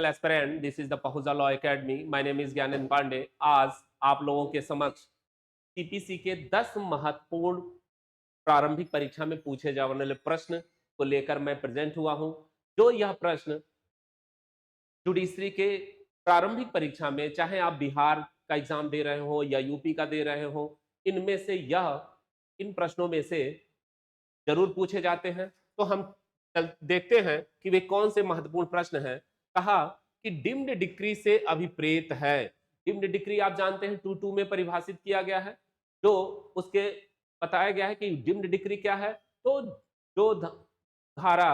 Dear aspirant, this is the Pahuja law academy. My name is Gyanendra Pandey. आज आप लोगों के समक्ष सीपीसी के 10 महत्वपूर्ण प्रारंभिक परीक्षा में पूछे जाने वाले प्रश्न को लेकर मैं प्रेजेंट हुआ हूं। जो यह प्रश्न जुडिशरी के प्रारंभिक परीक्षा में, चाहे आप बिहार का एग्जाम दे रहे हो या यूपी का दे रहे हो, इनमें से इन प्रश्नों में से जरूर पूछे जाते हैं। तो हम देखते हैं कि वे कौन से महत्वपूर्ण प्रश्न हैं। कहा कि डिम्ड डिक्री से अभिप्रेत है। डिम्ड डिक्री आप जानते हैं 2.2 में परिभाषित किया गया है। जो उसके बताया गया है कि डिम्ड डिक्री क्या है। तो जो धारा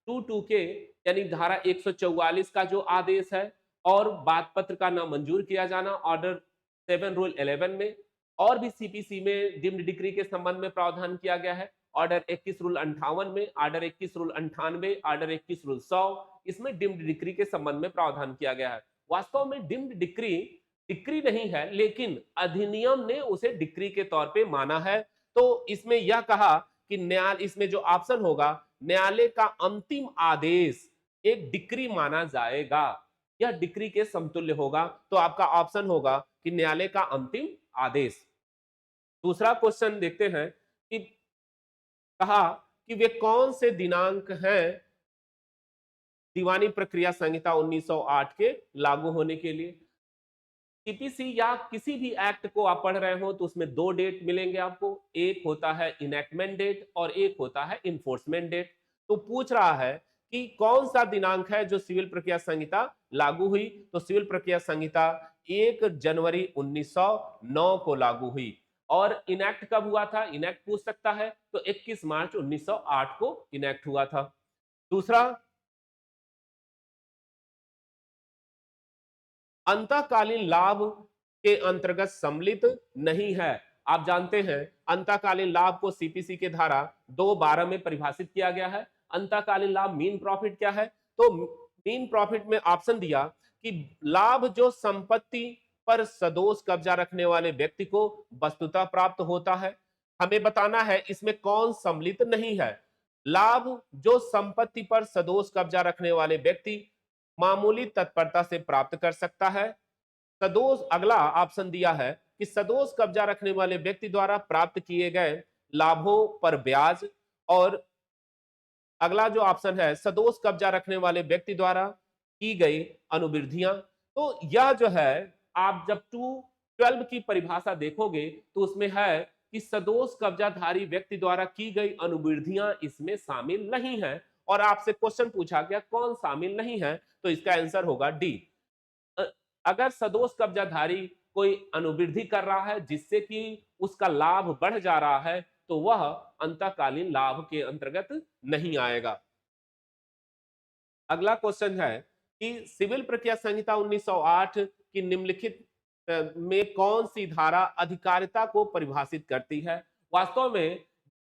2.2 के यानी धारा 144 का जो आदेश है और बात पत्र का नामंजूर किया जाना ऑर्डर 7 रूल 11 में, और भी सीपीसी में डिम्ड डिक्री के संबंध में प्रावधान किया गया है ऑर्डर 21 रूल 58 में, ऑर्डर 21 रूल 98, ऑर्डर 21 रूल 100, इसमें डिम्ड डिक्री के संबंध में प्रावधान किया गया है। वास्तव में डिम्ड डिक्री डिक्री नहीं है, लेकिन अधिनियम ने उसे डिक्री के तौर पे माना है। तो इसमें यह कहा कि न्यायालय, इसमें जो ऑप्शन होगा, न्यायालय का अंतिम आदेश एक डिक्री माना जाएगा, यह डिक्री के समतुल्य होगा। तो आपका ऑप्शन होगा कि न्यायालय का अंतिम आदेश। दूसरा क्वेश्चन देखते हैं कि कहा कि वे कौन से दिनांक हैं दीवानी प्रक्रिया संहिता 1908 के लागू होने के लिए। सीपीसी या किसी भी एक्ट को आप पढ़ रहे हो तो उसमें 2 डेट मिलेंगे आपको। एक होता है इनैक्टमेंट डेट और एक होता है इन्फोर्समेंट डेट। तो पूछ रहा है कि कौन सा दिनांक है जो सिविल प्रक्रिया संहिता लागू हुई। तो सिविल प्रक्रिया संहिता 1 जनवरी 1909 को लागू हुई। और इनैक्ट कब हुआ था, इनैक्ट पूछ सकता है, तो 21 मार्च 1908 को इनैक्ट हुआ था। दूसरा, अंतःकालीन लाभ के अंतर्गत सम्मिलित नहीं है। आप जानते हैं अंतःकालीन लाभ को सीपीसी के धारा 2.12 में परिभाषित किया गया है। अंतःकालीन लाभ मीन प्रॉफिट क्या है। तो मीन प्रॉफिट में ऑप्शन दिया कि लाभ जो संपत्ति पर सदोष कब्जा रखने वाले व्यक्ति को वस्तुतः प्राप्त होता है। हमें बताना है इसमें कौन सम्मिलित नहीं है। लाभ जो संपत्ति पर सदोष कब्जा रखने वाले व्यक्ति मामूली तत्परता से प्राप्त कर सकता है। सदोष, अगला ऑप्शन दिया है कि सदोष कब्जा रखने वाले व्यक्ति द्वारा प्राप्त किए गए लाभों पर ब्याज। और अगला जो ऑप्शन है, सदोष कब्जा रखने वाले व्यक्ति द्वारा की गई अनुवृद्धियां। तो यह जो है, आप जब 2.12 की परिभाषा देखोगे तो उसमें है कि सदोष कब्जाधारी व्यक्ति द्वारा की गई अनुवृद्धियां इसमें शामिल नहीं है। और आपसे क्वेश्चन पूछा गया कौन शामिल नहीं है, तो इसका आंसर होगा डी। अगर सदोष कब्जाधारी कोई अनुवृद्धि कर रहा है जिससे कि उसका लाभ बढ़ जा रहा है, तो वह अंतःकालीन लाभ के अंतर्गत नहीं आएगा। अगला क्वेश्चन है कि सिविल प्रक्रिया संहिता 1908 की निम्नलिखित में कौन सी धारा अधिकारिता को परिभाषित करती है। वास्तव में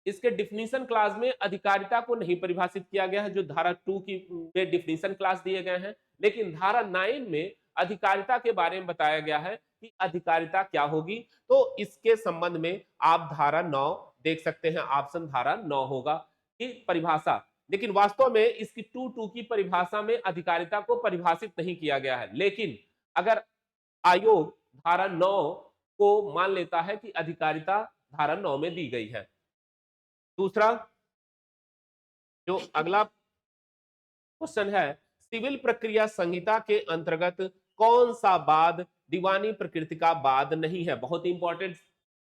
इसके डिफिनीशन क्लास में अधिकारिता को नहीं परिभाषित किया गया है, जो धारा 2 की में डिफिनीशन क्लास दिए गए हैं। लेकिन धारा 9 में अधिकारिता के बारे में बताया गया है कि अधिकारिता क्या होगी। तो इसके संबंध में आप धारा 9 देख सकते हैं, ऑप्शन धारा 9 होगा कि परिभाषा। लेकिन वास्तव में इसकी 2.2 की परिभाषा में अधिकारिता को परिभाषित नहीं किया गया है। लेकिन अगर आयोग धारा 9 को मान लेता है कि अधिकारिता धारा 9 में दी गई है। दूसरा, जो अगला क्वेश्चन है, सिविल प्रक्रिया संहिता के अंतर्गत कौन सा वाद दीवानी प्रकृति का वाद नहीं है। बहुत इंपॉर्टेंट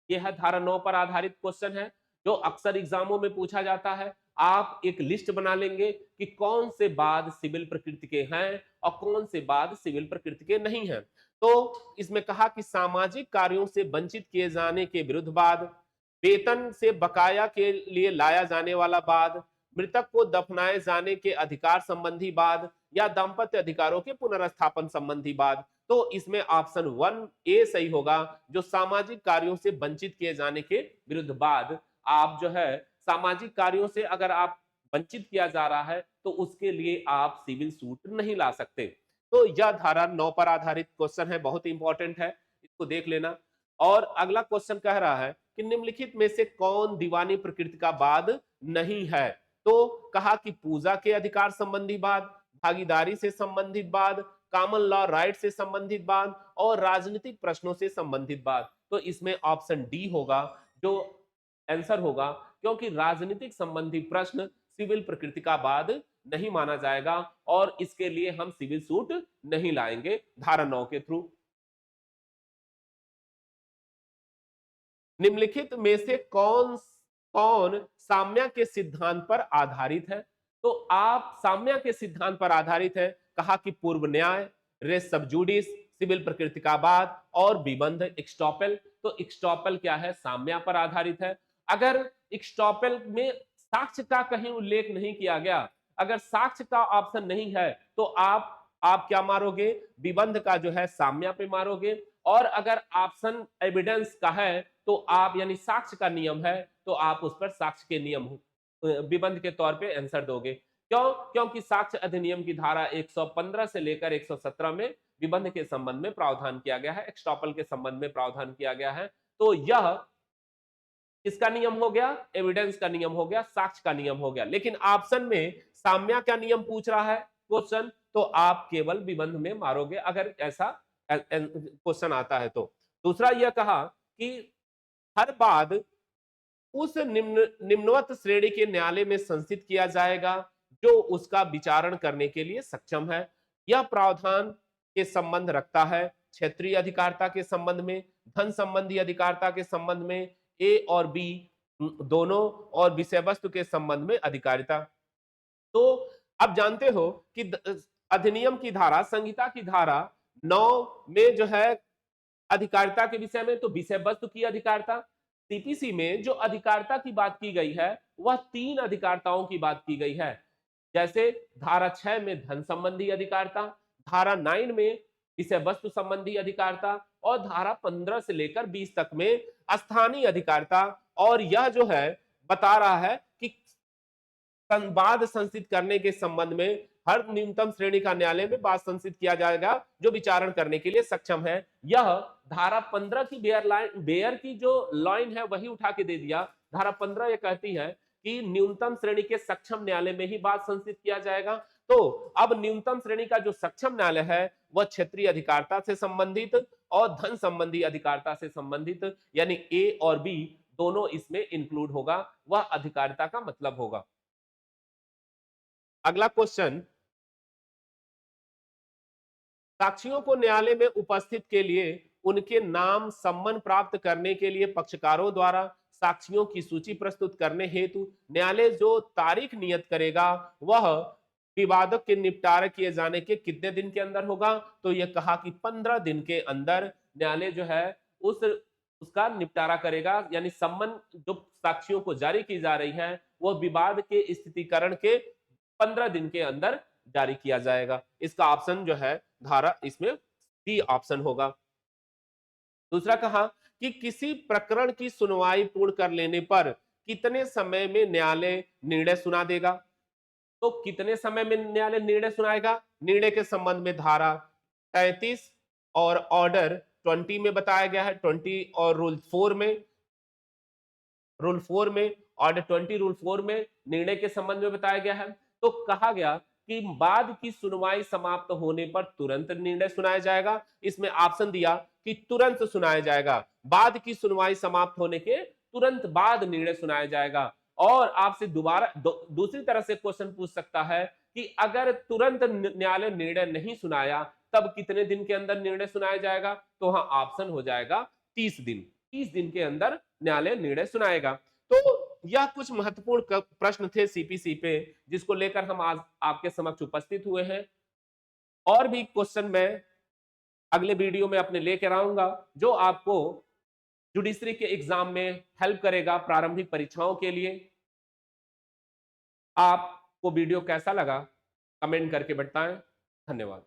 यह है, धारा 9 पर आधारित क्वेश्चन है जो अक्सर एग्जामों में पूछा जाता है। आप एक लिस्ट बना लेंगे कि कौन से वाद सिविल प्रकृति के हैं और कौन से वाद सिविल प्रकृति के नहीं हैं। तो इसमें कहा कि सामाजिक कार्यों से वंचित किए जाने के विरुद्ध वाद, वेतन से बकाया के लिए लाया जाने वाला वाद, मृतक को दफनाए जाने के अधिकार संबंधी वाद, या दाम्पत्य अधिकारों के पुनर्स्थापन संबंधी वाद। तो इसमें ऑप्शन 1 ए सही होगा, जो सामाजिक कार्यों से वंचित किए जाने के विरुद्ध वाद। आप जो है सामाजिक कार्यों से अगर आप वंचित किया जा रहा है तो उसके लिए आप सिविल सूट नहीं ला सकते। तो यह धारा 9 पर आधारित क्वेश्चन है, बहुत इंपॉर्टेंट है, इसको देख लेना। और अगला क्वेश्चन कह रहा है कि निम्नलिखित में से कौन दीवानी प्रकृति का वाद नहीं है। तो कहा कि पूजा के अधिकार संबंधी वाद, भागीदारी से संबंधित वाद, कॉमन लॉ राइट से संबंधित बात और राजनीतिक प्रश्नों से संबंधित बात। तो इसमें ऑप्शन डी होगा जो आंसर होगा, क्योंकि राजनीतिक संबंधी प्रश्न सिविल प्रकृति का बाद नहीं माना जाएगा और इसके लिए हम सिविल सूट नहीं लाएंगे धारा 9 के थ्रू। निम्नलिखित में से कौन कौन साम्या के सिद्धांत पर आधारित है? तो आप साम्या के सिद्धांत पर आधारित है, कहा कि पूर्व न्याय, रेस सब जुडिस, सिविल प्रकृति का बाद और विबंध एक्स्टॉपल। तो एक्स्टॉपल क्या है? साम्या पर आधारित है। अगर एक्स्टॉपल में साक्ष्य का कहीं उल्लेख नहीं किया गया, अगर साक्ष्य का ऑप्शन नहीं है, तो आप क्या मारोगे? विबंध का जो है साम्या पे मारोगे। और अगर ऑप्शन एविडेंस का है तो आप यानी साक्ष्य का नियम है तो आप उस पर साक्ष्य के नियम विबंध के तौर पे आंसर दोगे। क्यों? क्योंकि साक्ष्य अधिनियम की धारा 115 से लेकर 117 में विबंध के संबंध में प्रावधान किया गया है, एक्स्टॉपल के संबंध में प्रावधान किया गया है। तो यह किसका नियम हो गया? एविडेंस का नियम हो गया, साक्ष्य का नियम हो गया। लेकिन ऑप्शन में साम्या का नियम पूछ रहा है क्वेश्चन, तो आप केवल विबंध में मारोगे अगर ऐसा क्वेश्चन आता है तो। दूसरा यह कहा कि हर बाद उस निम्नवत श्रेणी के न्यायालय में संस्थित किया जाएगा जो उसका विचारण करने के लिए सक्षम है। यह प्रावधान के संबंध रखता है क्षेत्रीय अधिकारिता के संबंध में, धन संबंधी अधिकारिता के संबंध में, ए और बी दोनों, और विषय वस्तु के संबंध में अधिकारिता। तो अब जानते हो कि अधिनियम की धारा, संहिता की धारा 9 में जो है अधिकारिता के विषय में, तो विषय वस्तु की अधिकारिता। सीपीसी में जो अधिकारिता की बात की गई है वह 3 अधिकारिताओं की बात की गई है। जैसे धारा 6 में धन संबंधी अधिकारिता, धारा 9 में विषय वस्तु संबंधी अधिकारिता और धारा 15 से लेकर 20 तक में स्थानीय अधिकारिता। और यह जो है बता रहा है कि संवाद संस्थित करने के संबंध में हर न्यूनतम श्रेणी का न्यायालय में वाद संस्थित किया जाएगा जो विचारण करने के लिए सक्षम है। यह धारा 15 की बेयर की जो लाइन है वही उठा के दे दिया। धारा 15 यह कहती है कि न्यूनतम श्रेणी के सक्षम न्यायालय में ही वाद संस्थित किया जाएगा। तो अब न्यूनतम श्रेणी का जो सक्षम न्यायालय है वह क्षेत्रीय अधिकारिता से संबंधित और धन संबंधी अधिकारिता से संबंधित, यानी ए और बी दोनों इसमें इंक्लूड होगा, वह अधिकारिता का मतलब होगा। अगला क्वेश्चन, साक्षियों को न्यायालय में उपस्थित के लिए उनके नाम सम्मन प्राप्त करने के लिए पक्षकारों द्वारा साक्षियों की सूची प्रस्तुत करने हेतु न्यायालय जो तारीख नियत करेगा वह विवादों के निपटारे किए जाने के कितने दिन के अंदर होगा? तो यह कहा कि 15 दिन के अंदर न्यायालय जो है उसका निपटारा करेगा, यानी सम्मन जो साक्षियों को जारी की जा रही है वह विवाद के स्थितीकरण के 15 दिन के अंदर जारी किया जाएगा। इसका ऑप्शन जो है धारा इसमें डी ऑप्शन होगा। दूसरा कहा कि किसी प्रकरण की सुनवाई पूर्ण कर लेने पर कितने समय में न्यायालय निर्णय सुना देगा? तो कितने समय में न्यायालय निर्णय सुनाएगा? निर्णय के संबंध में धारा 33 और ऑर्डर 20 में बताया गया है, 20 और रूल 4 में ऑर्डर 20 रूल 4 में निर्णय के संबंध में बताया गया है। तो कहा गया कि बाद की सुनवाई समाप्त होने पर तुरंत निर्णय सुनाया जाएगा। इसमें ऑप्शन दिया कि तुरंत सुनाया जाएगा, बाद की सुनवाई समाप्त होने के तुरंत बाद निर्णय सुनाया जाएगा। और आपसे दोबारा दूसरी तरह से क्वेश्चन पूछ सकता है कि अगर तुरंत न्यायालय निर्णय नहीं सुनाया तब कितने दिन के अंदर निर्णय सुनाया जाएगा? तो हाँ, ऑप्शन हो जाएगा 30 दिन। 30 दिन के अंदर न्यायालय निर्णय सुनाएगा। तो यह कुछ महत्वपूर्ण प्रश्न थे सीपीसी पे जिसको लेकर हम आज आपके समक्ष उपस्थित हुए हैं। और भी क्वेश्चन मैं अगले वीडियो में अपने लेकर आऊंगा जो आपको जुडिशरी के एग्जाम में हेल्प करेगा प्रारंभिक परीक्षाओं के लिए। आपको वीडियो कैसा लगा कमेंट करके बताएं। धन्यवाद।